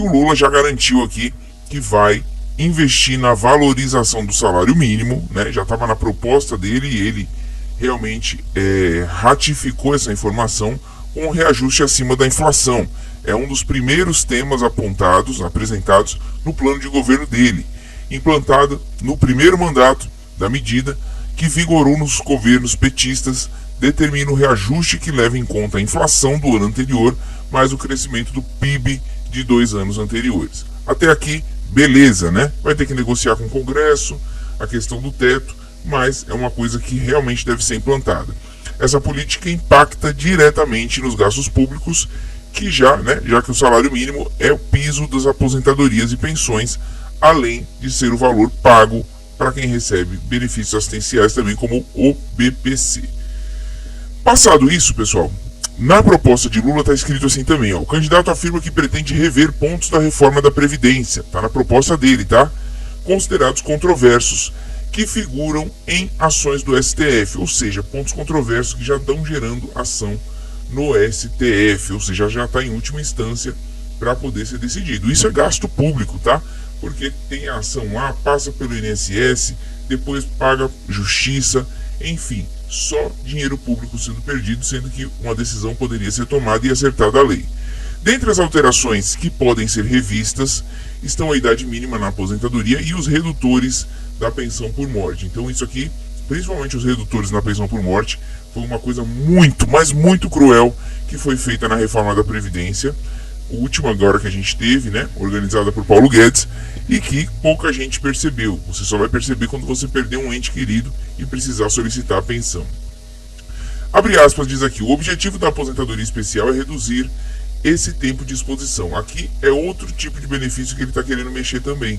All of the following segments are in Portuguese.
o Lula já garantiu aqui que vai investir na valorização do salário mínimo, né? Já estava na proposta dele e ele realmente ratificou essa informação com um reajuste acima da inflação. É um dos primeiros temas apresentados no plano de governo dele, implantado no primeiro mandato da medida, que vigorou nos governos petistas, determina o reajuste que leva em conta a inflação do ano anterior, mais o crescimento do PIB de 2 anos anteriores. Até aqui, beleza, né? Vai ter que negociar com o Congresso a questão do teto, mas é uma coisa que realmente deve ser implantada. Essa política impacta diretamente nos gastos públicos, que já que o salário mínimo é o piso das aposentadorias e pensões, além de ser o valor pago para quem recebe benefícios assistenciais também, como o BPC. Passado isso, pessoal, na proposta de Lula está escrito assim também, ó, o candidato afirma que pretende rever pontos da reforma da Previdência, está na proposta dele, tá? Considerados controversos, que figuram em ações do STF, ou seja, pontos controversos que já estão gerando ação no STF, ou seja, já está em última instância para poder ser decidido. Isso é gasto público, tá? Porque tem a ação lá, passa pelo INSS, depois paga justiça, enfim, só dinheiro público sendo perdido, sendo que uma decisão poderia ser tomada e acertada a lei. Dentre as alterações que podem ser revistas estão a idade mínima na aposentadoria e os redutores da pensão por morte. Então isso aqui, principalmente os redutores na pensão por morte, foi uma coisa muito, mas muito cruel que foi feita na reforma da Previdência, o último agora que a gente teve, né, organizada por Paulo Guedes, e que pouca gente percebeu. Você só vai perceber quando você perder um ente querido e precisar solicitar a pensão. Abre aspas, diz aqui, o objetivo da aposentadoria especial é reduzir esse tempo de exposição. Aqui é outro tipo de benefício que ele está querendo mexer também,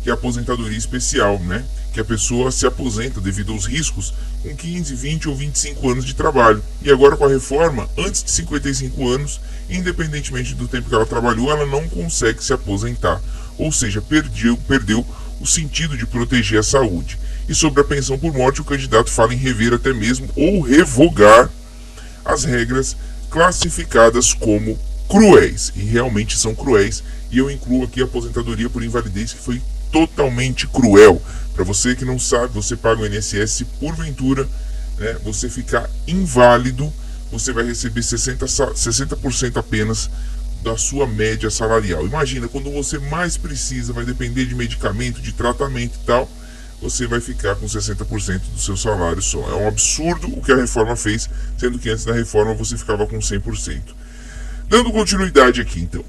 que é a aposentadoria especial, né? Que a pessoa se aposenta devido aos riscos com 15, 20 ou 25 anos de trabalho. E agora com a reforma, antes de 55 anos, independentemente do tempo que ela trabalhou, ela não consegue se aposentar. Ou seja, perdeu o sentido de proteger a saúde. E sobre a pensão por morte, o candidato fala em rever até mesmo ou revogar as regras classificadas como cruéis. E realmente são cruéis. E eu incluo aqui a aposentadoria por invalidez, que foi totalmente cruel. Para você que não sabe, você paga o INSS, se porventura, né, você ficar inválido, você vai receber 60% apenas da sua média salarial. Imagina, quando você mais precisa, vai depender de medicamento, de tratamento e tal, você vai ficar com 60% do seu salário só. É um absurdo o que a reforma fez, sendo que antes da reforma você ficava com 100%. Dando continuidade aqui, então.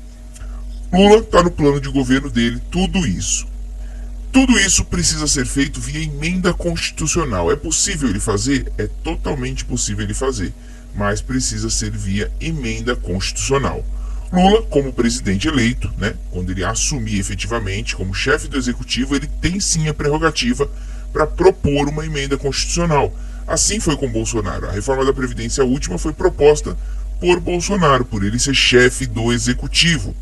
Lula está no plano de governo dele, tudo isso. Tudo isso precisa ser feito via emenda constitucional. É possível ele fazer? É totalmente possível ele fazer, mas precisa ser via emenda constitucional. Lula, como presidente eleito, né, quando ele assumir efetivamente como chefe do executivo, ele tem sim a prerrogativa para propor uma emenda constitucional. Assim foi com Bolsonaro. A reforma da Previdência última foi proposta por Bolsonaro, por ele ser chefe do executivo,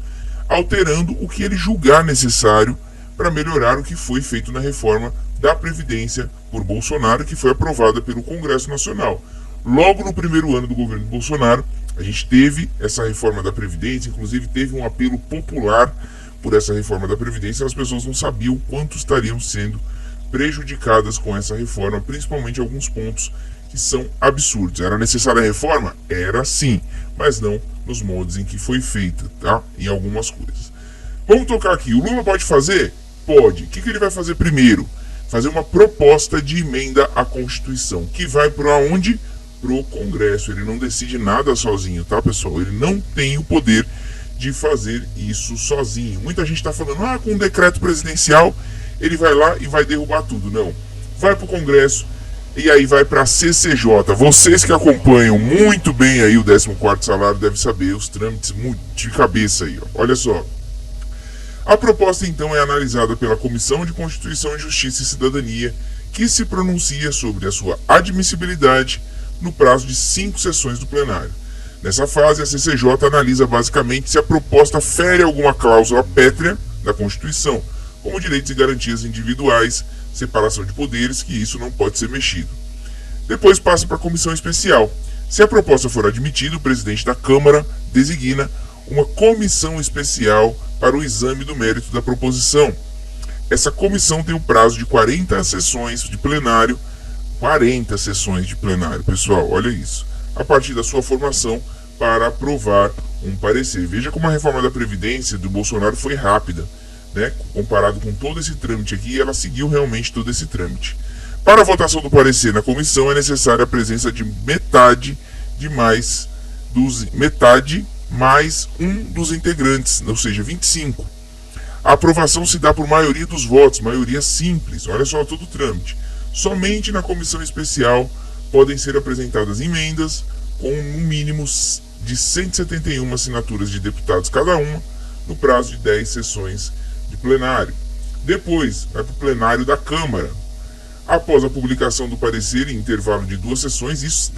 alterando o que ele julgar necessário para melhorar o que foi feito na reforma da Previdência por Bolsonaro, que foi aprovada pelo Congresso Nacional. Logo no primeiro ano do governo Bolsonaro, a gente teve essa reforma da Previdência, inclusive teve um apelo popular por essa reforma da Previdência. As pessoas não sabiam quanto estariam sendo prejudicadas com essa reforma, principalmente alguns pontos que são absurdos. Era necessária a reforma? Era sim, mas não nos moldes em que foi feita, tá? Em algumas coisas. Vamos tocar aqui. O Lula pode fazer? Pode. O que ele vai fazer primeiro? Fazer uma proposta de emenda à Constituição, que vai para onde? Pro Congresso. Ele não decide nada sozinho, tá, pessoal? Ele não tem o poder de fazer isso sozinho. Muita gente está falando, com um decreto presidencial ele vai lá e vai derrubar tudo. Não. Vai pro Congresso e aí vai para a CCJ. Vocês que acompanham muito bem aí o 14º salário devem saber os trâmites de cabeça aí, ó. Olha só. A proposta, então, é analisada pela Comissão de Constituição, Justiça e Cidadania, que se pronuncia sobre a sua admissibilidade no prazo de 5 sessões do plenário. Nessa fase, a CCJ analisa basicamente se a proposta fere alguma cláusula pétrea da Constituição, como direitos e garantias individuais, separação de poderes, que isso não pode ser mexido. Depois passa para a comissão especial. Se a proposta for admitida, o presidente da Câmara designa uma comissão especial para o exame do mérito da proposição. Essa comissão tem o prazo de 40 sessões de plenário, 40 sessões de plenário, pessoal, olha isso, a partir da sua formação para aprovar um parecer. Veja como a reforma da Previdência do Bolsonaro foi rápida, né? Comparado com todo esse trâmite aqui, ela seguiu realmente todo esse trâmite. Para a votação do parecer na comissão é necessária a presença de metade mais um dos integrantes, ou seja, 25. A aprovação se dá por maioria dos votos, maioria simples. Olha só todo o trâmite. Somente na comissão especial podem ser apresentadas emendas com no mínimo de 171 assinaturas de deputados cada uma, no prazo de 10 sessões de plenário. Depois, vai para o plenário da Câmara. Após a publicação do parecer em intervalo de 2 sessões, isso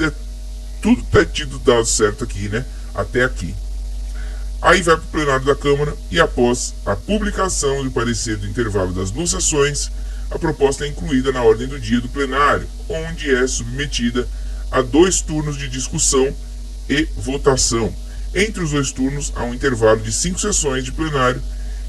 tudo está tido dado certo aqui, né? Até aqui. Aí vai para o plenário da Câmara e após a publicação do parecer do intervalo das 2 sessões, a proposta é incluída na ordem do dia do plenário, onde é submetida a 2 turnos de discussão e votação. Entre os 2 turnos há um intervalo de 5 sessões de plenário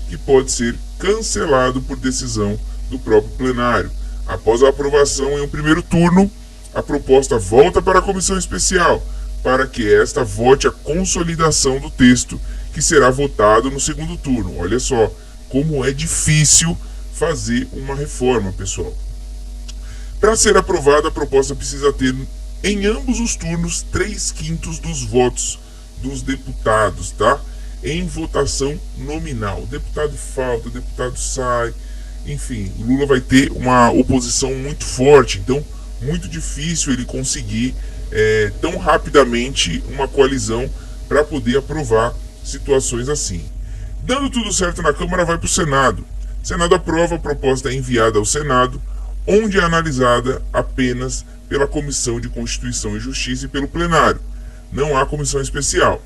que pode ser cancelado por decisão do próprio plenário. Após a aprovação em um primeiro turno, a proposta volta para a comissão especial, para que esta vote a consolidação do texto, que será votado no segundo turno. Olha só como é difícil fazer uma reforma, pessoal. Para ser aprovada, a proposta precisa ter, em ambos os turnos, 3/5 dos votos dos deputados, tá? Em votação nominal. O deputado falta, o deputado sai, enfim, Lula vai ter uma oposição muito forte, então muito difícil ele conseguir tão rapidamente uma coalizão para poder aprovar situações assim. Dando tudo certo na Câmara, vai para o Senado. O Senado aprova, a proposta é enviada ao Senado, onde é analisada apenas pela Comissão de Constituição e Justiça e pelo plenário. Não há comissão especial.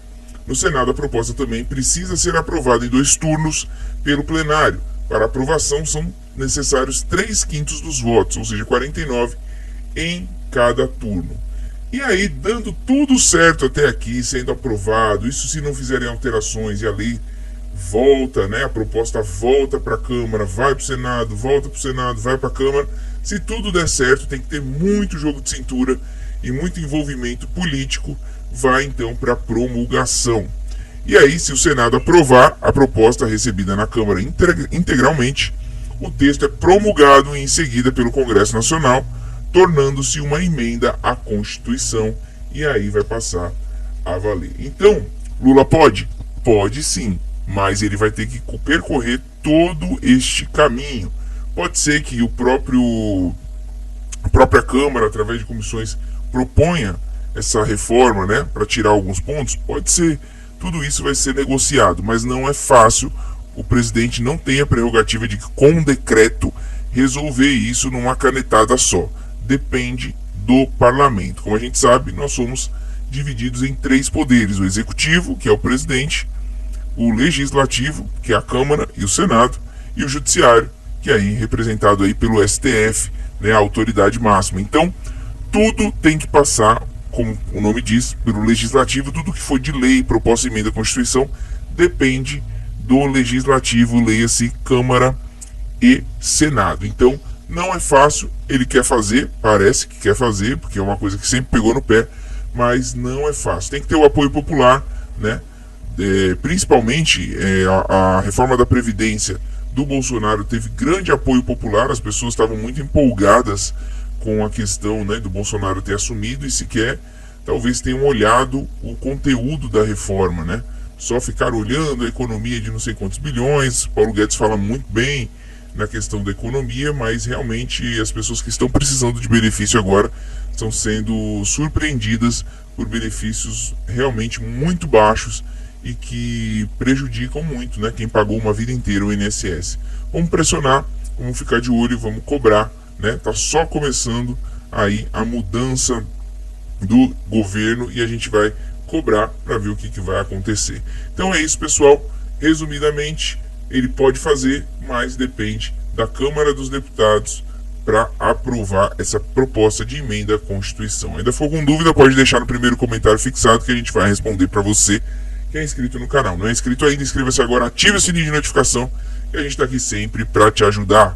No Senado, a proposta também precisa ser aprovada em 2 turnos pelo plenário. Para aprovação, são necessários 3/5 dos votos, ou seja, 49 em cada turno. E aí, dando tudo certo até aqui, sendo aprovado, isso se não fizerem alterações e a lei volta, né? A proposta volta para a Câmara, vai para o Senado, volta para o Senado, vai para a Câmara. Se tudo der certo, tem que ter muito jogo de cintura e muito envolvimento político, vai então para a promulgação. E aí, se o Senado aprovar a proposta recebida na Câmara integralmente, o texto é promulgado em seguida pelo Congresso Nacional, tornando-se uma emenda à Constituição, e aí vai passar a valer. Então, Lula pode? Pode sim, mas ele vai ter que percorrer todo este caminho. Pode ser que a própria Câmara, através de comissões, proponha essa reforma, né, para tirar alguns pontos. Pode ser. Tudo isso vai ser negociado, mas não é fácil. O presidente não tem a prerrogativa de, com decreto, resolver isso numa canetada só. Depende do parlamento. Como a gente sabe, nós somos divididos em 3 poderes: o executivo, que é o presidente, o legislativo, que é a Câmara e o Senado, e o judiciário, que é aí representado aí pelo STF, né, a autoridade máxima. Então, tudo tem que passar, como o nome diz, pelo legislativo. Tudo que for de lei, proposta de emenda à Constituição, depende do legislativo, leia-se Câmara e Senado. Então, não é fácil, ele quer fazer, parece que quer fazer, porque é uma coisa que sempre pegou no pé, mas não é fácil. Tem que ter o apoio popular, né? Principalmente a reforma da Previdência do Bolsonaro teve grande apoio popular, as pessoas estavam muito empolgadas com a questão, né, do Bolsonaro ter assumido e sequer talvez tenham olhado o conteúdo da reforma, né? Só ficar olhando a economia de não sei quantos bilhões. Paulo Guedes fala muito bem na questão da economia, mas realmente as pessoas que estão precisando de benefício agora estão sendo surpreendidas por benefícios realmente muito baixos e que prejudicam muito, né, quem pagou uma vida inteira o INSS. Vamos pressionar, vamos ficar de olho, vamos cobrar, né? Tá só começando aí a mudança do governo e a gente vai cobrar para ver o que vai acontecer. Então é isso, pessoal. Resumidamente, ele pode fazer, mas depende da Câmara dos Deputados para aprovar essa proposta de emenda à Constituição. Ainda for com dúvida, pode deixar no primeiro comentário fixado que a gente vai responder para você que é inscrito no canal. Não é inscrito ainda? Inscreva-se agora, ative o sininho de notificação, e a gente está aqui sempre para te ajudar.